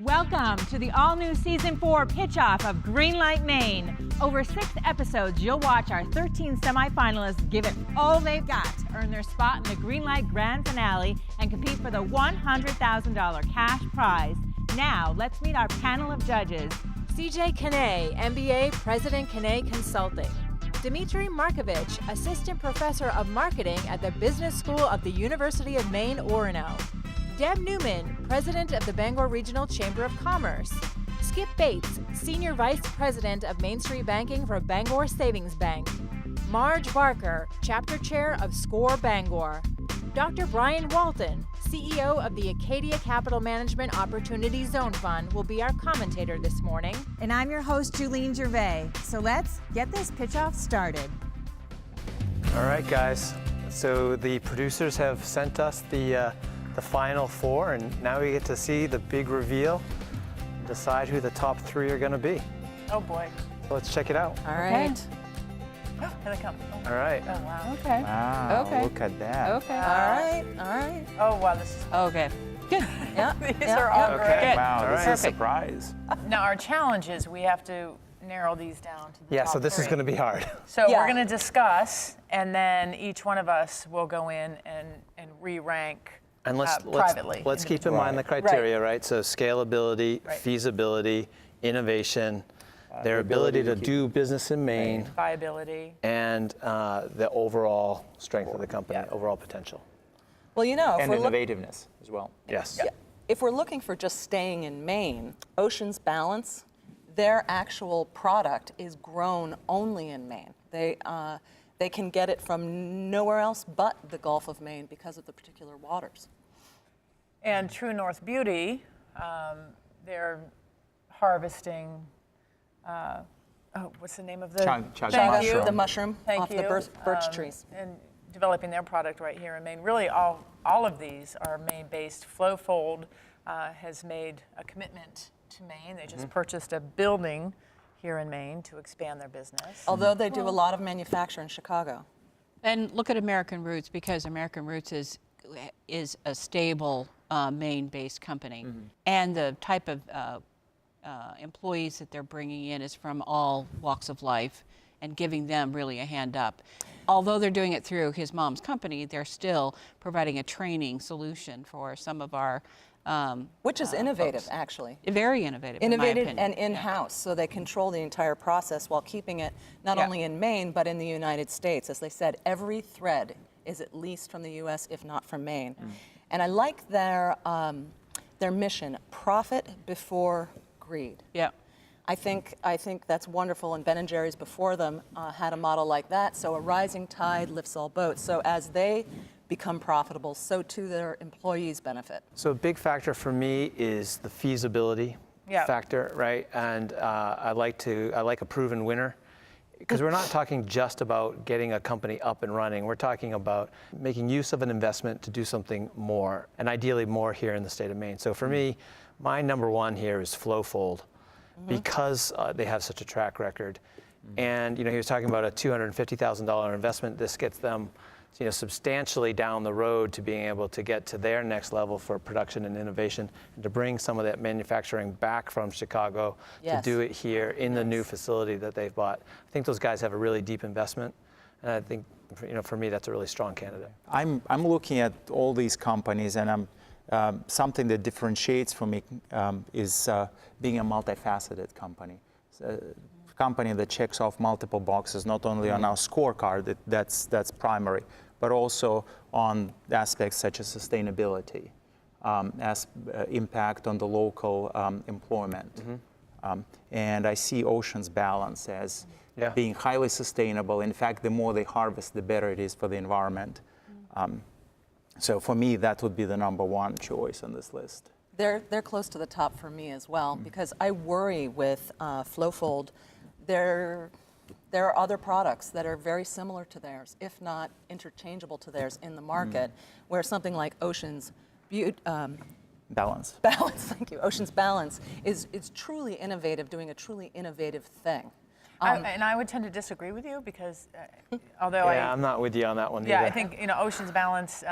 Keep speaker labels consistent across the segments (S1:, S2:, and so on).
S1: Welcome to the all-new Season 4 pitch-off of Greenlight Maine. Over 6 episodes, you'll watch our 13 semifinalists give it all they've got to earn their spot in the Greenlight Grand Finale and compete for the $100,000 cash prize. Now, let's meet our panel of judges. CJ Canay, MBA, President Canay Consulting. Dmitry Markovich, Assistant Professor of Marketing at the Business School of the University of Maine, Orono. Deb Newman, President of the Bangor Regional Chamber of Commerce. Skip Bates, Senior Vice President of Main Street Banking for Bangor Savings Bank. Marge Barker, Chapter Chair of SCORE Bangor. Dr. Brian Walton, CEO of the Acadia Capital Management Opportunity Zone Fund, will be our commentator this morning. And I'm your host, Julene Gervais. So let's get this pitch-off started.
S2: All right, guys. So the producers have sent us the final 4, and now we get to see the big reveal, decide who the top 3 are going to be.
S3: Oh boy.
S2: Let's check it out.
S1: All right.
S3: Oh, here they come. Oh.
S2: All right.
S3: Oh wow.
S1: Okay.
S4: Wow,
S1: Okay.
S4: look at that.
S1: Okay. All right. All right.
S3: Oh wow, this is.
S1: Okay. Good. Yeah.
S3: These are all
S2: Okay.
S3: great.
S4: Wow,
S2: All
S4: this
S2: right.
S4: is a surprise.
S3: Now our challenge is we have to narrow these down to the
S2: Yeah,
S3: top
S2: so this is
S3: 3.
S2: going to be hard.
S3: So
S1: Yeah.
S3: we're going to discuss, and then each one of us will go in and re-rank
S2: And let's
S3: privately.
S2: let's keep in mind the criteria, right? So scalability,
S3: Right.
S2: feasibility, innovation, their ability to do business in Maine,
S3: viability.
S2: and the overall strength of the company,
S3: Yeah.
S2: overall potential.
S5: Well, you know, if
S4: And
S5: we're,
S4: innovativeness as well.
S2: Yes.
S5: if we're looking for just staying in Maine, Ocean's Balance, their actual product is grown only in Maine. They can get it from nowhere else but the Gulf of Maine because of the particular waters.
S3: And True North Beauty, they're harvesting. What's the name of the?
S4: Chaga
S3: Thank you.
S5: The mushroom
S3: Thank
S5: off
S3: you.
S5: the birch trees.
S3: And developing their product right here in Maine. Really, all of these are Maine-based. Flowfold has made a commitment to Maine. They just purchased a building here in Maine to expand their business.
S5: Although they do a lot of manufacture in Chicago.
S6: And look at American Roots, because American Roots is a stable Maine-based company, and the type of employees that they're bringing in is from all walks of life, and giving them really a hand up. Although they're doing it through his mom's company, they're still providing a training solution for some of our
S5: Which is innovative,
S6: folks.
S5: actually.
S6: Very innovative, in my
S5: Innovative
S6: opinion.
S5: and in-house, so they control the entire process while keeping it not
S6: Yeah.
S5: only in Maine, but in the United States. As they said, every thread is at least from the U.S., if not from Maine. And I like their mission, profit before greed.
S6: Yeah.
S5: I think that's wonderful, and Ben & Jerry's before them had a model like that, so a rising tide lifts all boats. So as they become profitable, so too their employees benefit.
S2: So a big factor for me is the feasibility factor, right? And I like a proven winner, because we're not talking just about getting a company up and running. We're talking about making use of an investment to do something more, and ideally more here in the state of Maine. So for me, my number 1 here is Flowfold, because they have such a track record. And he was talking about a $250,000 investment. This gets them substantially down the road to being able to get to their next level for production and innovation, and to bring some of that manufacturing back from Chicago to do it here in the new facility that they've bought. I think those guys have a really deep investment, and I think for me that's a really strong candidate.
S4: I'm looking at all these companies, and something that differentiates for me is being a multifaceted company. A company that checks off multiple boxes, not only on our scorecard, that's primary, but also on aspects such as sustainability, impact on the local employment. And I see Ocean's Balance as being highly sustainable. In fact, the more they harvest, the better it is for the environment. So for me, that would be the number 1 choice on this list.
S5: They're close to the top for me as well, because I worry with Flowfold. There are other products that are very similar to theirs, if not interchangeable to theirs in the market, where something like Ocean's
S4: Balance.
S5: Thank you. Ocean's Balance is truly innovative, doing a truly innovative thing.
S3: And I would tend to disagree with you, because although
S2: I'm not with you on that one either.
S3: I think Ocean's Balance.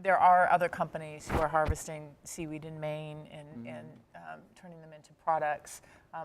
S3: There are other companies who are harvesting seaweed in Maine and turning them into products.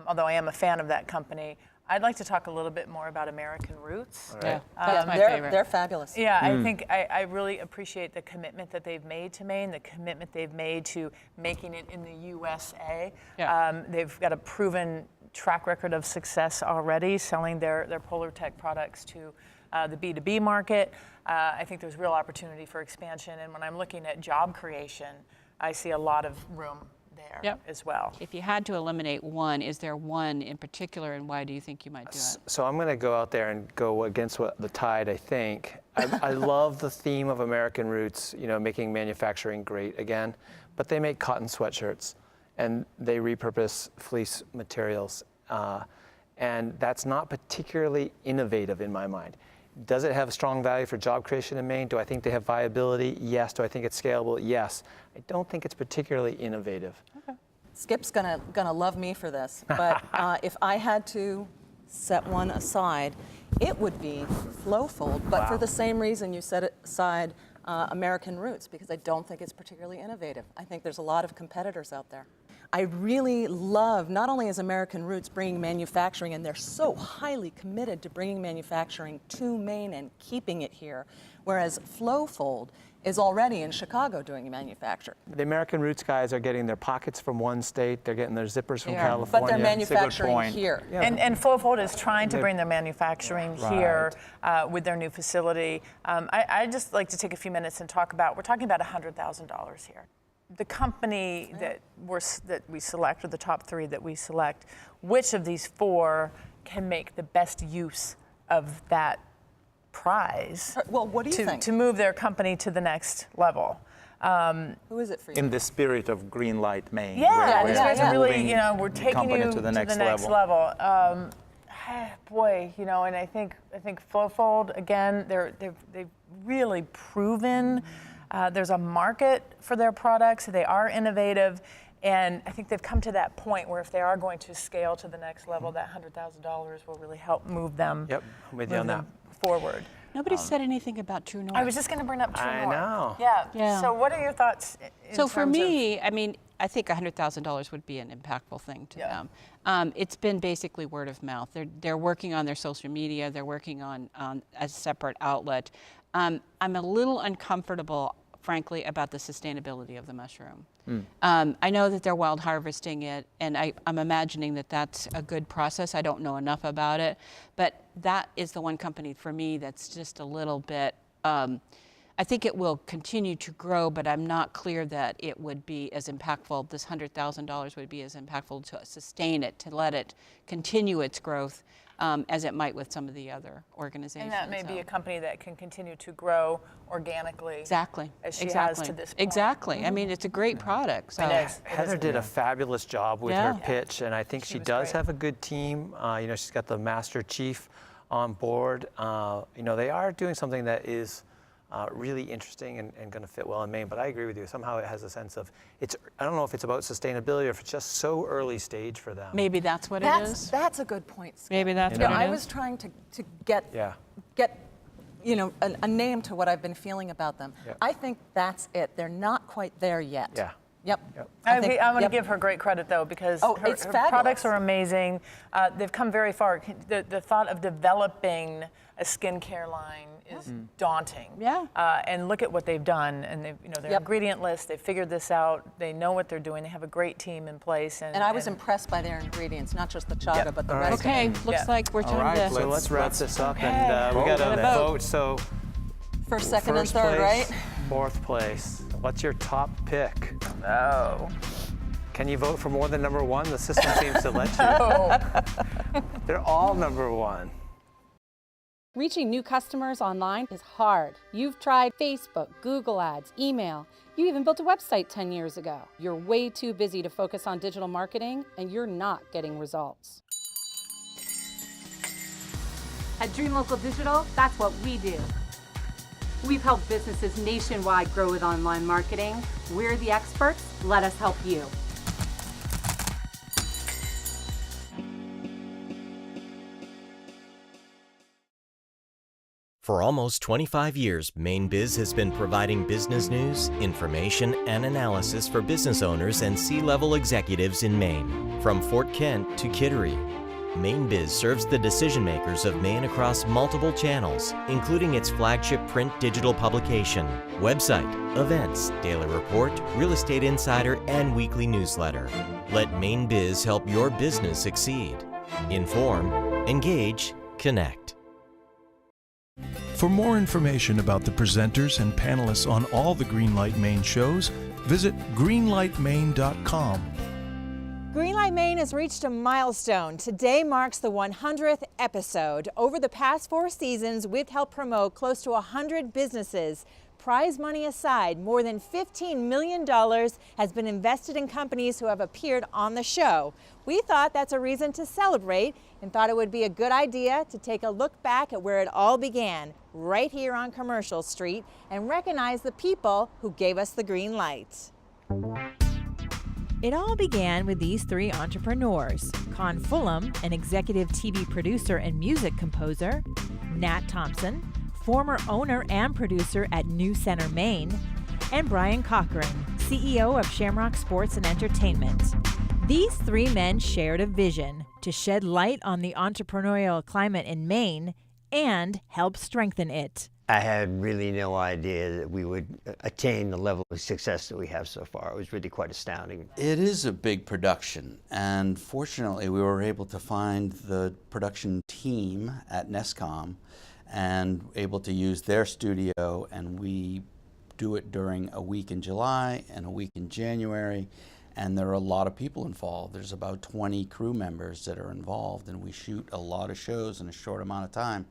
S3: Although I am a fan of that company, I'd like to talk a little bit more about American Roots.
S6: Yeah, that's my favorite.
S5: They're fabulous.
S3: Yeah, I think I really appreciate the commitment that they've made to Maine, the commitment they've made to making it in the USA.
S6: Yeah.
S3: They've got a proven track record of success already, selling their Polartec products to the B2B market. I think there's real opportunity for expansion, and when I'm looking at job creation, I see a lot of room there as well.
S6: If you had to eliminate one, is there one in particular, and why do you think you might do it?
S2: So I'm going to go out there and go against what the tide, I think. I love the theme of American Roots, making manufacturing great again, but they make cotton sweatshirts and they repurpose fleece materials. And that's not particularly innovative in my mind. Does it have a strong value for job creation in Maine? Do I think they have viability? Yes. Do I think it's scalable? Yes. I don't think it's particularly innovative.
S5: Okay. Skip's gonna love me for this, but if I had to set one aside, it would be Flowfold, but for the same reason you set aside American Roots, because I don't think it's particularly innovative. I think there's a lot of competitors out there. I really love, not only is American Roots bringing manufacturing, and they're so highly committed to bringing manufacturing to Maine and keeping it here, whereas Flowfold is already in Chicago doing manufacture.
S2: The American Roots guys are getting their pockets from one state, they're getting their zippers from California.
S5: But they're manufacturing here.
S2: Yeah.
S3: And Flowfold is trying to bring their manufacturing here with their new facility. I'd just like to take a few minutes and we're talking about $100,000 here. The company that we select, or the top three that we select, which of these four can make the best use of that prize?
S5: Well, what do you think?
S3: To move their company to the next level.
S5: Who is it for you?
S4: In the spirit of Greenlight Maine.
S3: Yeah, these guys are really,
S4: moving
S3: we're
S4: the
S3: taking
S4: company
S3: you
S4: to the next level.
S3: Boy, and I think Flowfold, again, they've really proven there's a market for their products. They are innovative, and I think they've come to that point where if they are going to scale to the next level, that $100,000 will really help move them.
S2: Yep, I'm with you on that.
S3: Forward.
S6: Nobody said anything about True North.
S3: I was just going to bring up True North.
S2: I know.
S3: Yeah. So what are your thoughts?
S6: So for me, I think $100,000 would be an impactful thing to them. It's been basically word of mouth. They're working on their social media. They're working on a separate outlet. I'm a little uncomfortable, frankly, about the sustainability of the mushroom. I know that they're wild harvesting it, and I'm imagining that that's a good process. I don't know enough about it, but that is the one company for me that's just a little bit, I think it will continue to grow, but I'm not clear that it would be as impactful, this $100,000 would be as impactful to sustain it, to let it continue its growth as it might with some of the other organizations.
S3: And that may be a company that can continue to grow organically.
S6: Exactly.
S3: As she has to this point.
S6: Exactly. I mean, it's a great product. So.
S2: Heather did a fabulous job with her pitch, and I think she does
S3: great.
S2: have a good team. She's got the master chief on board. They are doing something that is really interesting and going to fit well in Maine, but I agree with you. Somehow it has a sense of, I don't know if it's about sustainability or if it's just so early stage for them.
S6: Maybe that's what it is.
S5: That's a good point, Skip.
S6: Maybe that's what it is.
S5: I was trying to get a name to what I've been feeling about them.
S2: Yeah.
S5: I think that's it. They're not quite there yet.
S2: Yeah.
S5: Yep.
S3: I'm going to give her great credit, though, because her products are amazing. They've come very far. The thought of developing a skincare line is daunting.
S6: Yeah.
S3: And look at what they've done. And their ingredient list, they've figured this out. They know what they're doing. They have a great team in place. And
S5: I was impressed by their ingredients, not just the chaga, but the rest
S6: Okay,
S5: of it.
S6: looks like we're time to...
S2: So let's wrap this up, and we got to vote. So
S5: First, second, and
S2: first
S5: third,
S2: place,
S5: right?
S2: Fourth place. What's your top pick?
S3: Oh.
S2: Can you vote for more than number one? The system seems to let you. They're all number one.
S7: Reaching new customers online is hard. You've tried Facebook, Google Ads, email. You even built a website 10 years ago. You're way too busy to focus on digital marketing, and you're not getting results.
S8: At Dream Local Digital, that's what we do. We've helped businesses nationwide grow with online marketing. We're the experts. Let us help you.
S9: For almost 25 years, Maine Biz has been providing business news, information, and analysis for business owners and C-level executives in Maine. From Fort Kent to Kittery, Maine Biz serves the decision makers of Maine across multiple channels, including its flagship print digital publication, website, events, daily report, real estate insider, and weekly newsletter. Let Maine Biz help your business succeed. Inform, engage, connect.
S10: For more information about the presenters and panelists on all the Greenlight Maine shows, visit greenlightmaine.com.
S1: Greenlight Maine has reached a milestone. Today marks the 100th episode. Over the past 4 seasons, we've helped promote close to 100 businesses. Prize money aside, more than $15 million has been invested in companies who have appeared on the show. We thought that's a reason to celebrate and thought it would be a good idea to take a look back at where it all began, right here on Commercial Street, and recognize the people who gave us the green light. It all began with these 3 entrepreneurs: Con Fulham, an executive TV producer and music composer; Nat Thompson, former owner and producer at New Center, Maine; and Brian Cochran, CEO of Shamrock Sports and Entertainment. These 3 men shared a vision to shed light on the entrepreneurial climate in Maine and help strengthen it.
S11: I had really no idea that we would attain the level of success that we have so far. It was really quite astounding.
S12: It is a big production, and fortunately we were able to find the production team at NESCOM and able to use their studio, and we do it during a week in July and a week in January, and there are a lot of people involved. There's about 20 crew members that are involved, and we shoot a lot of shows in a short amount of time.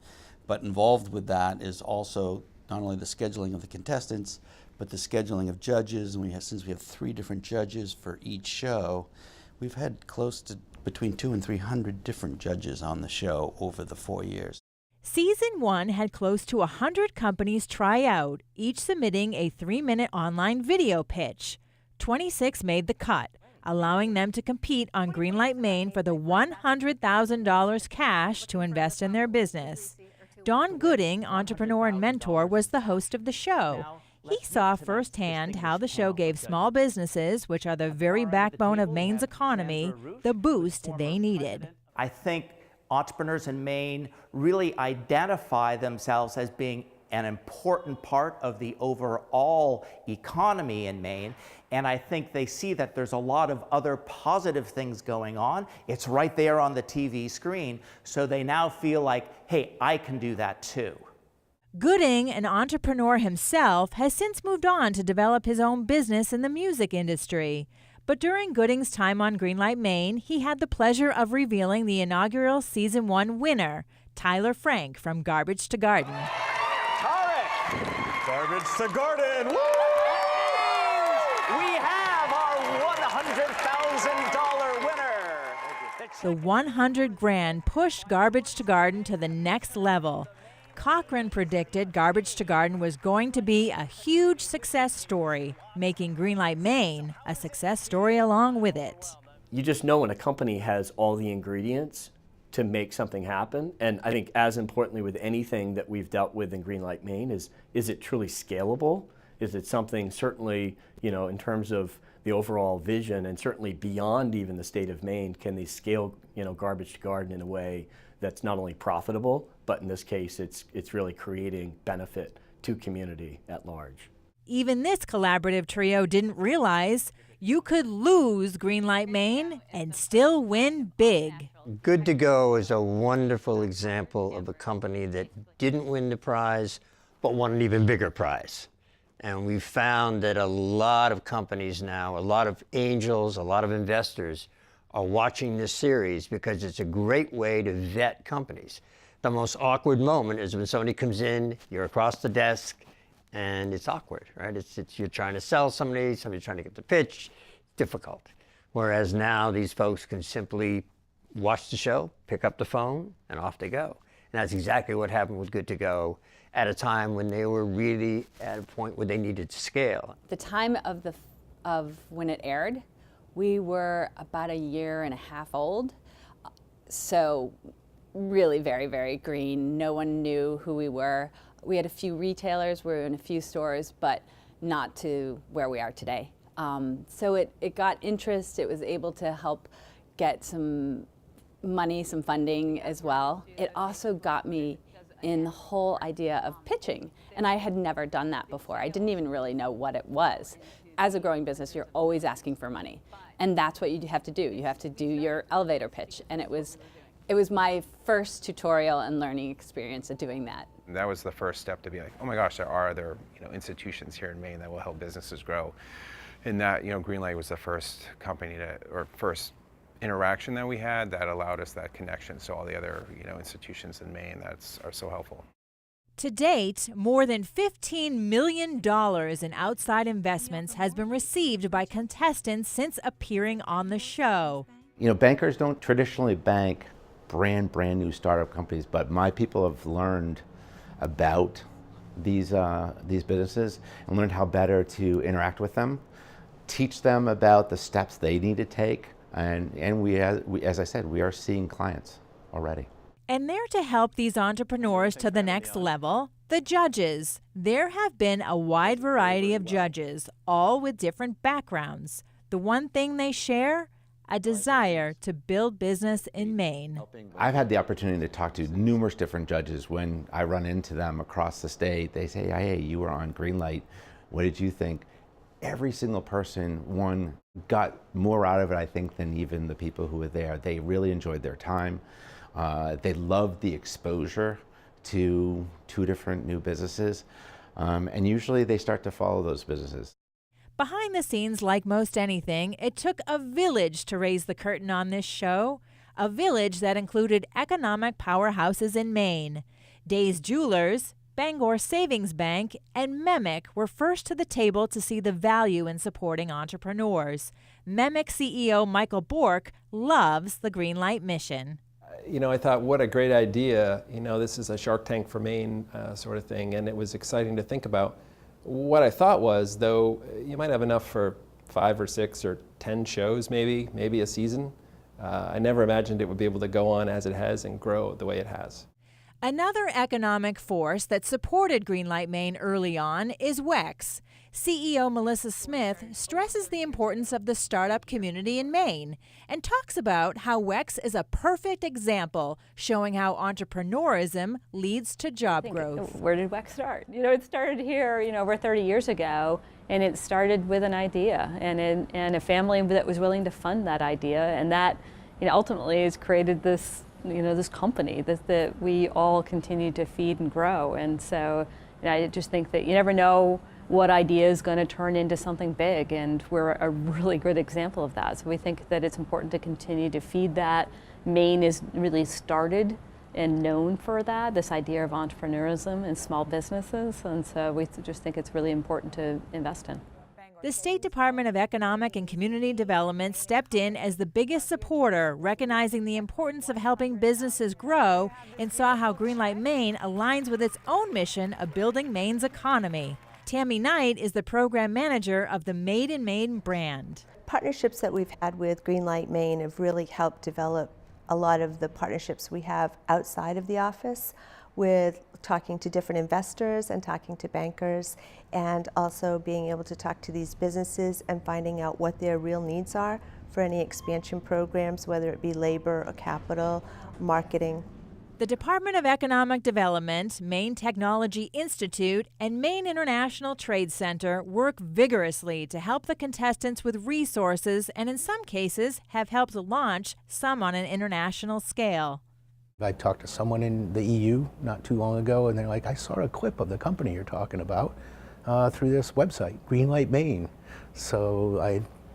S12: But involved with that is also not only the scheduling of the contestants, but the scheduling of judges. And since we have 3 different judges for each show, we've had close to between 200 and 300 different judges on the show over the 4 years.
S1: Season 1 had close to 100 companies try out, each submitting a 3-minute online video pitch. 26 made the cut, allowing them to compete on Greenlight Maine for the $100,000 cash to invest in their business. Don Gooding, entrepreneur and mentor, was the host of the show. He saw firsthand how the show gave small businesses, which are the very backbone of Maine's economy, the boost they needed.
S13: I think entrepreneurs in Maine really identify themselves as being an important part of the overall economy in Maine, and I think they see that there's a lot of other positive things going on. It's right there on the TV screen, so they now feel like, hey, I can do that too.
S1: Gooding, an entrepreneur himself, has since moved on to develop his own business in the music industry. But during Gooding's time on Greenlight Maine, he had the pleasure of revealing the inaugural Season 1 winner, Tyler Frank from Garbage to Garden.
S14: Garbage to Garden! Woo! We have our $100,000 winner!
S1: The $100 grand pushed Garbage to Garden to the next level. Cochran predicted Garbage to Garden was going to be a huge success story, making Greenlight Maine a success story along with it.
S15: You just know when a company has all the ingredients to make something happen. And I think as importantly with anything that we've dealt with in Greenlight Maine is it truly scalable? Is it something certainly, in terms of the overall vision and certainly beyond even the state of Maine, can they scale, Garbage to Garden in a way that's not only profitable, but in this case, it's really creating benefit to community at large.
S1: Even this collaborative trio didn't realize you could lose Greenlight Maine and still win big.
S11: Good to Go is a wonderful example of a company that didn't win the prize, but won an even bigger prize. And we found that a lot of companies now, a lot of angels, a lot of investors are watching this series because it's a great way to vet companies. The most awkward moment is when somebody comes in, you're across the desk, and it's awkward, right? It's you're trying to sell somebody's trying to get the pitch, difficult. Whereas now these folks can simply watch the show, pick up the phone, and off they go. And that's exactly what happened with Good to Go at a time when they were really at a point where they needed to scale.
S16: The time of when it aired, we were about 1.5 years old. So really very, very green. No one knew who we were. We had a few retailers, we were in a few stores, but not to where we are today. So it got interest. It was able to help get some money, some funding as well. It also got me in the whole idea of pitching, and I had never done that before. I didn't even really know what it was. As a growing business, you're always asking for money, and that's what you have to do. You have to do your elevator pitch, and it was my first tutorial and learning experience of doing that.
S17: That was the first step to be like, oh my gosh, there are other institutions here in Maine that will help businesses grow. And that, Greenlight was the first company or first interaction that we had that allowed us that connection. So all the other institutions in Maine are so helpful.
S1: To date, more than $15 million in outside investments has been received by contestants since appearing on the show.
S18: Bankers don't traditionally bank brand new startup companies, but my people have learned about these businesses and learned how better to interact with them, teach them about the steps they need to take, and we, as I said, we are seeing clients already.
S1: And there to help these entrepreneurs to the next level, the judges. There have been a wide variety of judges, all with different backgrounds. The one thing they share, a desire to build business in Maine.
S18: I've had the opportunity to talk to numerous different judges. When I run into them across the state, they say, hey, you were on Greenlight. What did you think? Every single person, got more out of it, I think, than even the people who were there. They really enjoyed their time. They loved the exposure to 2 different new businesses. And usually they start to follow those businesses.
S1: Behind the scenes, like most anything, it took a village to raise the curtain on this show. A village that included economic powerhouses in Maine. Days Jewelers, Bangor Savings Bank, and MEMIC were first to the table to see the value in supporting entrepreneurs. MEMIC CEO Michael Bork loves the Greenlight mission.
S19: I thought, what a great idea. This is a Shark Tank for Maine sort of thing, and it was exciting to think about. What I thought was, though, you might have enough for 5 or 6 or 10 shows, maybe a season. I never imagined it would be able to go on as it has and grow the way it has.
S1: Another economic force that supported Greenlight Maine early on is WEX. CEO Melissa Smith stresses the importance of the startup community in Maine and talks about how WEX is a perfect example showing how entrepreneurism leads to job growth.
S20: Where did WEX start? It started here, over 30 years ago, and it started with an idea and a family that was willing to fund that idea, and that ultimately has created this this company that we all continue to feed and grow. And so I just think that you never know what idea is going to turn into something big, and we're a really good example of that. So we think that it's important to continue to feed that. Maine is really started and known for that, this idea of entrepreneurism and small businesses, and so we just think it's really important to invest in.
S1: The State Department of Economic and Community Development stepped in as the biggest supporter, recognizing the importance of helping businesses grow, and saw how Greenlight Maine aligns with its own mission of building Maine's economy. Tammy Knight is the program manager of the Made in Maine brand.
S21: Partnerships that we've had with Greenlight Maine have really helped develop a lot of the partnerships we have outside of the office, with talking to different investors and talking to bankers, and also being able to talk to these businesses and finding out what their real needs are for any expansion programs, whether it be labor or capital, marketing.
S1: The Department of Economic Development, Maine Technology Institute, and Maine International Trade Center work vigorously to help the contestants with resources, and in some cases have helped launch some on an international scale.
S22: I talked to someone in the EU not too long ago, and they're like, I saw a clip of the company you're talking about through this website, Greenlight Maine. So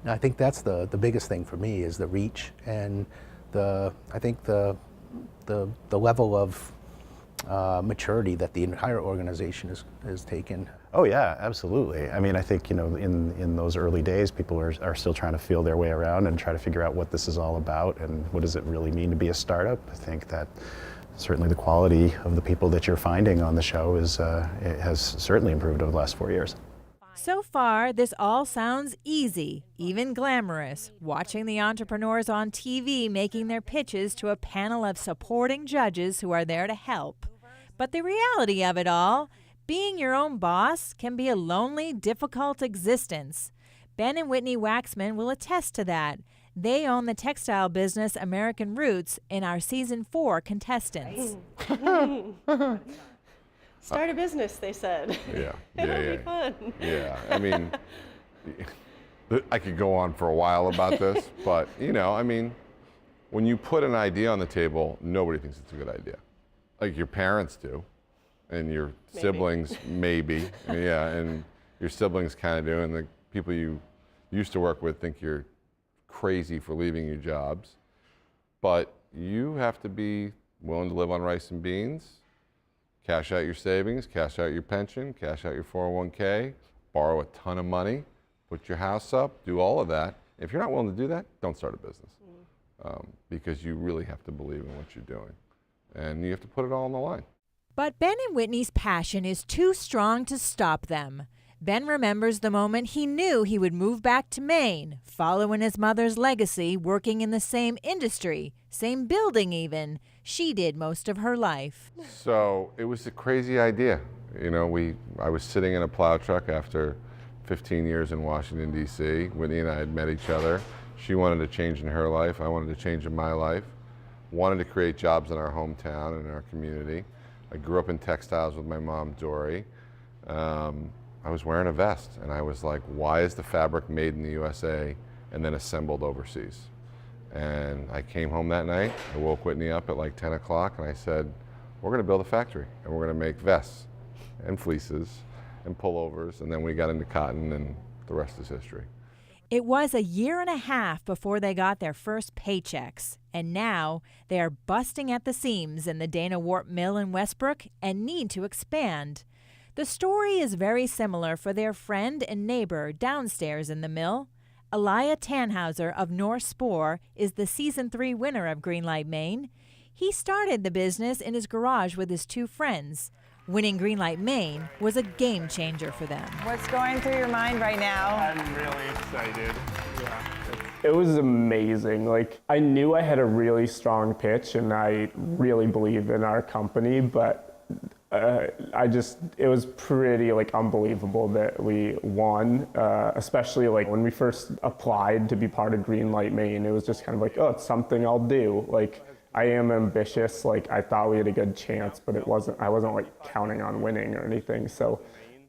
S22: I think that's the biggest thing for me, is the reach and I think the level of maturity that the entire organization has taken.
S23: Oh yeah, absolutely. I mean, I think, in those early days, people are still trying to feel their way around and try to figure out what this is all about and what does it really mean to be a startup. I think that certainly the quality of the people that you're finding on the show it has certainly improved over the last 4 years.
S1: So far, this all sounds easy, even glamorous, watching the entrepreneurs on TV making their pitches to a panel of supporting judges who are there to help. But the reality of it all, being your own boss can be a lonely, difficult existence. Ben and Whitney Waxman will attest to that. They own the textile business American Roots in our Season 4 contestants.
S4: Start a business, they said.
S5: Yeah.
S4: It'll
S5: yeah,
S4: be fun.
S5: Yeah. I mean, I could go on for a while about this, but, you know, I mean, when you put an idea on the table, nobody thinks it's a good idea. Like your parents do, and your siblings maybe. Yeah, and your siblings kind of do, and the people you used to work with think you're crazy for leaving your jobs. But you have to be willing to live on rice and beans, cash out your savings, cash out your pension, cash out your 401k, borrow a ton of money, put your house up, do all of that. If you're not willing to do that, don't start a business. Because you really have to believe in what you're doing. And you have to put it all on the line.
S1: But Ben and Whitney's passion is too strong to stop them. Ben remembers the moment he knew he would move back to Maine, following his mother's legacy, working in the same industry, same building even. She did most of her life.
S5: So it was a crazy idea. You know, I was sitting in a plow truck after 15 years in Washington, D.C. Whitney and I had met each other. She wanted to change in her life. I wanted to change in my life. Wanted to create jobs in our hometown and in our community. I grew up in textiles with my mom, Dory. I was wearing a vest, and I was like, why is the fabric made in the USA and then assembled overseas? And I came home that night, I woke Whitney up at like 10 o'clock, and I said, we're gonna build a factory, and we're gonna make vests and fleeces and pullovers, and then we got into cotton, and the rest is history.
S1: It was a year and a half before they got their first paychecks, and now they are busting at the seams in the Dana Warp Mill in Westbrook and need to expand. The story is very similar for their friend and neighbor downstairs in the mill. Elia Tannhauser of North Spore is the Season 3 winner of Greenlight Maine. He started the business in his garage with his two friends. Winning Greenlight Maine was a game changer for them.
S3: What's going through your mind right now?
S6: I'm really excited. Yeah. It was amazing. Like, I knew I had a really strong pitch and I really believe in our company, but it was pretty like unbelievable that we won, especially like when we first applied to be part of Greenlight Maine. It was just kind of like, oh, it's something I'll do. Like, I am ambitious. Like, I thought we had a good chance, but I wasn't like counting on winning or anything. So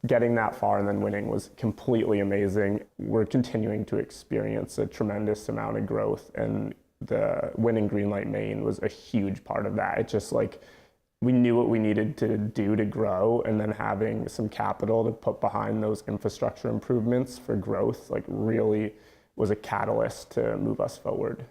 S6: getting that far and then winning was completely amazing. We're continuing to experience a tremendous amount of growth, and the winning Greenlight Maine was a huge part of that. It just like, we knew what we needed to do to grow, and then having some capital to put behind those infrastructure improvements for growth like really was a catalyst to move us forward.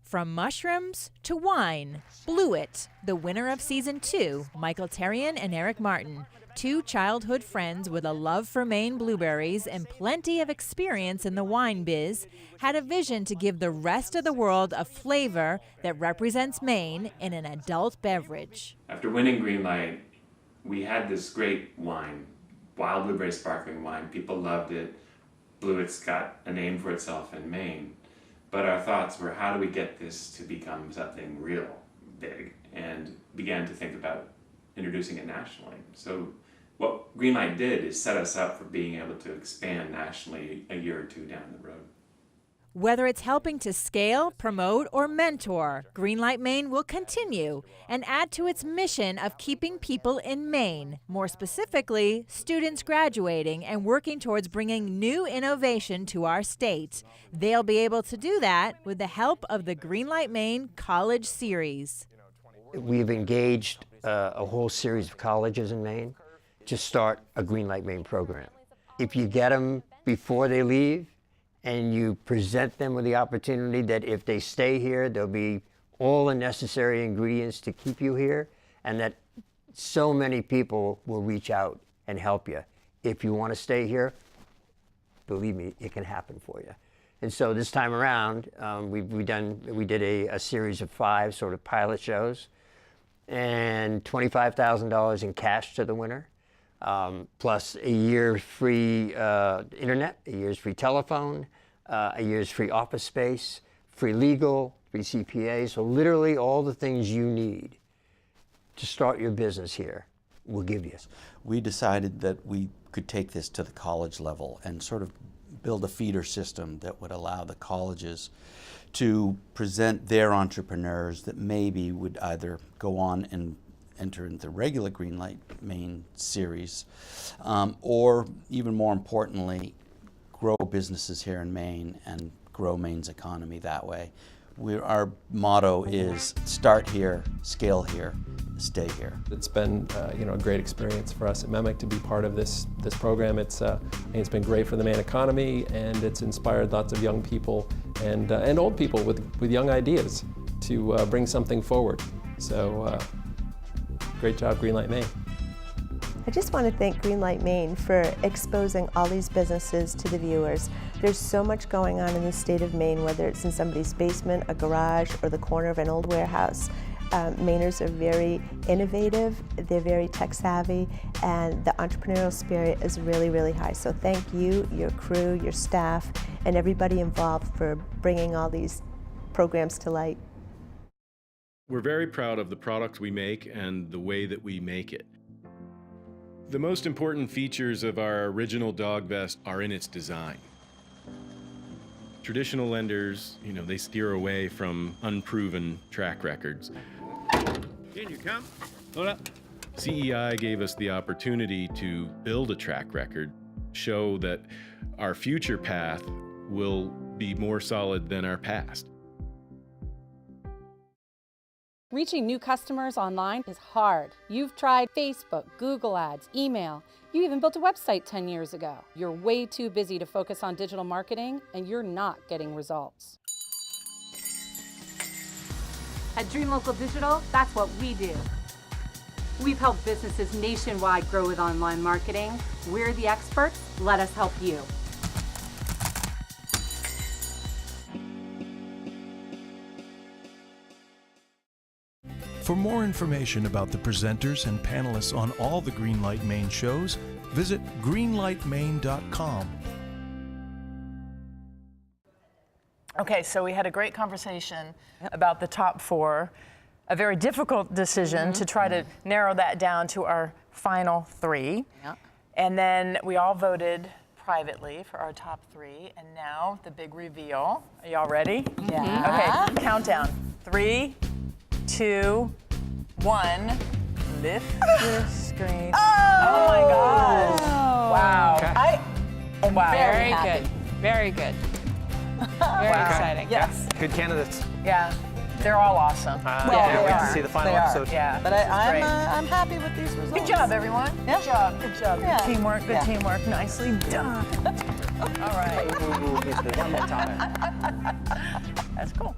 S1: From mushrooms to wine, Blewett, the winner of Season 2, Michael Terrian and Eric Martin, two childhood friends with a love for Maine blueberries and plenty of experience in the wine biz, had a vision to give the rest of the world a flavor that represents Maine in an adult beverage.
S24: After winning Greenlight, we had this great wine, wild blueberry sparkling wine. People loved it. Blewett's got a name for itself in Maine. But our thoughts were, how do we get this to become something real big? And began to think about introducing it nationally. So what Greenlight did is set us up for being able to expand nationally a year or two down the road.
S1: Whether it's helping to scale, promote, or mentor, Greenlight Maine will continue and add to its mission of keeping people in Maine, more specifically, students graduating and working towards bringing new innovation to our state. They'll be able to do that with the help of the Greenlight Maine College Series.
S11: We've engaged a whole series of colleges in Maine to start a Greenlight Maine program. If you get them before they leave, and you present them with the opportunity that if they stay here, there'll be all the necessary ingredients to keep you here, and that so many people will reach out and help you. If you want to stay here, believe me, it can happen for you. And so this time around, we did a series of 5 sort of pilot shows, and $25,000 in cash to the winner. plus a year free internet, a year's free telephone, a year's free office space, free legal, free CPA. So literally all the things you need to start your business here, we'll give you.
S12: We decided that we could take this to the college level and sort of build a feeder system that would allow the colleges to present their entrepreneurs that maybe would either go on and enter into the regular Greenlight Maine series, or even more importantly, grow businesses here in Maine and grow Maine's economy that way. Our motto is start here, scale here, stay here.
S19: It's been a great experience for us at MEMIC to be part of this program. It's been great for the Maine economy, and it's inspired lots of young people and old people with young ideas to bring something forward. So great job, Greenlight Maine.
S21: I just want to thank Greenlight Maine for exposing all these businesses to the viewers. There's so much going on in the state of Maine, whether it's in somebody's basement, a garage, or the corner of an old warehouse. Mainers are very innovative, they're very tech savvy, and the entrepreneurial spirit is really, really high. So thank you, your crew, your staff, and everybody involved for bringing all these programs to light.
S2: We're very proud of the product we make and the way that we make it. The most important features of our original dog vest are in its design. Traditional lenders, they steer away from unproven track records.
S14: In you come.
S2: Hold up. CEI gave us the opportunity to build a track record, show that our future path will be more solid than our past.
S7: Reaching new customers online is hard. You've tried Facebook, Google Ads, email. You even built a website 10 years ago. You're way too busy to focus on digital marketing, and you're not getting results.
S8: At Dream Local Digital, that's what we do. We've helped businesses nationwide grow with online marketing. We're the experts. Let us help you.
S10: For more information about the presenters and panelists on all the Greenlight Maine shows, visit greenlightmaine.com.
S3: Okay, so we had a great conversation about the top 4, a very difficult decision to try to narrow that down to our final 3. And then we all voted privately for our top 3, and now the big reveal. Are y'all ready?
S7: Yeah.
S3: Okay, countdown. 3, 2, 1. Lift your screen. Oh my gosh. Wow.
S7: Okay.
S3: Wow.
S7: Very good.
S3: Very good.
S7: Very
S3: exciting. Yes.
S14: Good candidates.
S3: Yeah. They're all awesome.
S14: Can't wait to see the final episode.
S3: Yeah.
S9: But I'm happy with these results.
S3: Good job, everyone.
S9: Yeah.
S3: Good job. Good job.
S9: Yeah.
S3: Good teamwork. Good
S9: Yeah.
S3: teamwork. Nicely done. All right.
S14: One more time.
S3: That's cool.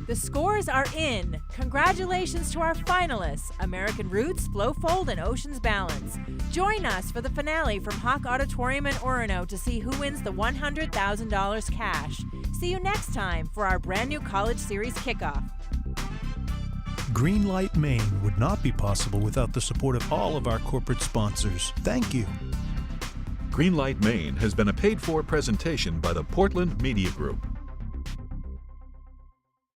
S1: The scores are in. Congratulations to our finalists, American Roots, Flow Fold, and Ocean's Balance. Join us for the finale from Hawk Auditorium in Orono to see who wins the $100,000 cash. See you next time for our brand new College Series kickoff.
S10: Greenlight Maine would not be possible without the support of all of our corporate sponsors. Thank you.
S25: Greenlight Maine has been a paid-for presentation by the Portland Media Group.